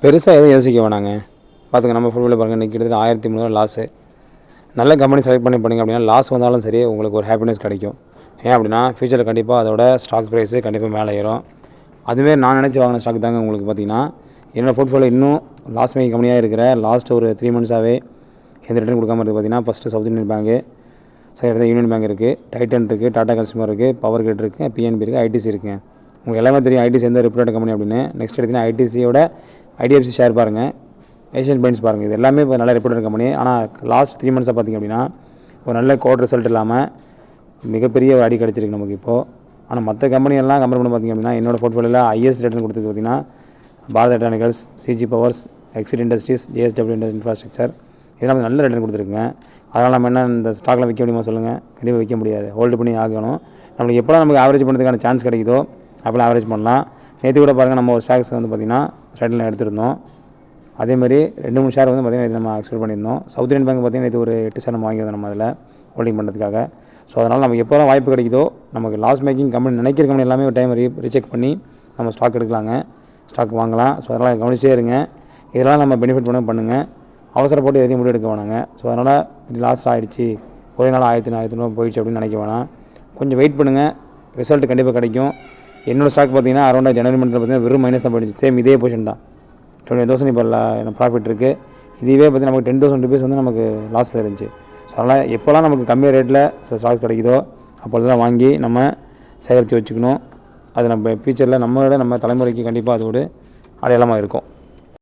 பெருசாக எதுவும் யோசிக்க வேணாங்க. பார்த்துங்க நம்ம ஃபுல்வில் பாருங்கள் இன்றைக்கி கிட்டத்தட்ட 1300 லாஸு. நல்ல கம்பெனி செலக்ட் பண்ணி பண்ணிங்க அப்படின்னா லாஸ் வந்தாலும் சரி உங்களுக்கு ஒரு ஹாப்பினஸ் கிடைக்கும். ஏன் அப்படின்னா ஃப்யூச்சரில் கண்டிப்பாக அதோட ஸ்டாக் ப்ரைஸு கண்டிப்பாக மேலே ஏறும். அதுவே நான் நினச்சி வாங்கின ஸ்டாக் தாங்க உங்களுக்கு பார்த்திங்கன்னா என்னோடய போர்ட்ஃபோலியோ இன்னும் லாஸ் மேக்கிங் கம்பெனியாக இருக்கிற லாஸ்ட்டு ஒரு 3 மந்த்ஸாகவே எந்த ரிட்டர்ன் கொடுக்காம இருக்குது. பார்த்திங்கன்னா ஃபஸ்ட்டு சவுத் இந்தியன் பேங்க்கு, செகண்ட் யூனியன் பேங்க் இருக்குது, டைட்டன் இருக்குது, டாடா கன்சியூமர் இருக்குது, பவர் கிரிட் இருக்குது, பிஎன்பி இருக்குது, ஐடிசி இருக்குங்க. உங்களுக்கு எல்லாமே தெரியும் ஐடிசி எந்த ரெப்யூட்டட் கம்பெனி அப்படின்னு. நெக்ஸ்ட் எடுத்திங்கன்னா ஐடிசியோட ஐடிஎஃப்சி ஷேர் பாருங்கள், ஏஷியன் பெயிண்ட்ஸ் பாருங்கள். இது எல்லாமே இப்போ நல்ல ரெப்யூட்டட் கம்பெனி. ஆனால் லாஸ்ட் 3 மந்த்ஸாக பார்த்திங்க அப்படின்னா ஒரு நல்ல கோட் ரிசல்ட் இல்லாமல் மிகப்பெரிய ஒரு அடி கிடச்சிருக்கு நமக்கு இப்போது. ஆனால் மற்ற கம்பெனியெல்லாம் கம்பேர் பண்ணி பார்த்திங்க அப்படின்னா என்னோடய போர்ட்ஃபோலியோவில் ஹையஸ்ட் ரிட்டர்ன் கொடுத்தது பார்த்திங்கன்னா Bharat electronicals, CG powers, exit industries, JSW infrastructure இதெல்லாம் நல்ல ரிட்டர்ன் கொடுத்துருக்குங்க. அதனால் நம்ம என்ன இந்த ஸ்டாக்கில் விற்க முடியுமா சொல்லுங்கள்? கண்டிப்பாக விற்க முடியாது. ஹோல்டு பண்ணி ஆகணும். நம்மளுக்கு எப்போலாம் நமக்கு ஆவரேஜ் பண்ணுறதுக்கான சான்ஸ் கிடைக்குதோ அப்போலாம் ஆவரேஜ் பண்ணலாம். நேற்று கூட பாருங்கள் நம்ம ஒரு ஸ்டாக்ஸ் வந்து பார்த்திங்கன்னா ஸ்ட்ரைட்டில் எடுத்துருந்தோம். அதேமாதிரி 2-3 ஷேர் வந்து பார்த்திங்கன்னா நம்ம எக்ஸ்பெக்ட் பண்ணியிருந்தோம். சவுத் இந்தியன் பேங்க் பார்த்திங்கன்னா இது ஒரு 8 ஷேர் நம்ம வாங்கியிருந்தோம் நம்ம அதில் ஹோல்டிங் பண்ணுறதுக்காக. ஸோ அதனால் நமக்கு எப்போலாம் வாய்ப்பு கிடைக்குதோ நமக்கு லாஸ் மேக்கிங் கம்பெனி நினைக்கிற கம்பெனி எல்லாமே ஒரு டைம் ரீசெக் பண்ணி நம்ம ஸ்டாக் எடுக்கலாங்க, ஸ்டாக் வாங்கலாம். ஸோ அதனால் கவனிச்சிட்டே இருங்க. இதெல்லாம் நம்ம பெனிஃபிட் பண்ணுங்கள். அவசரப்பட்டு எதையும் முடிவு எடுக்க வேணாங்க. ஸோ அதனால் இது லாஸ் ஆகிடுச்சு, ஒரே நாள் 1000 போயிடுச்சு அப்படின்னு நினைக்க வேணாம். கொஞ்சம் வெயிட் பண்ணுங்கள், ரிசல்ட் கண்டிப்பாக கிடைக்கும். என்னோடய ஸ்டாக் பார்த்திங்கன்னா அரௌண்ட் ஜனவரி மந்த்தில் பார்த்திங்கன்னா வெறும் மைனஸ் தான் போயிடுச்சு. சேம் இதே பொசிஷன் தான். 20,000 இப்போ எனக்கு ப்ராஃபிட் இருக்குது. இதுவே பார்த்திங்கன்னா நமக்கு 10,000 ருபீஸ் வந்து நமக்கு லாஸில் இருந்துச்சு. ஸோ அதனால் எப்போல்லாம் நமக்கு கம்மியாக ரேட்டில் சில ஸ்டாக்ஸ் கிடைக்குதோ அப்பொழுதெல்லாம் வாங்கி நம்ம சேகரித்து வச்சுக்கணும். அது நம்ம ஃபியூச்சரில் நம்ம தலைமுறைக்கு கண்டிப்பாக அதோடு அடையாளமாக இருக்கும்.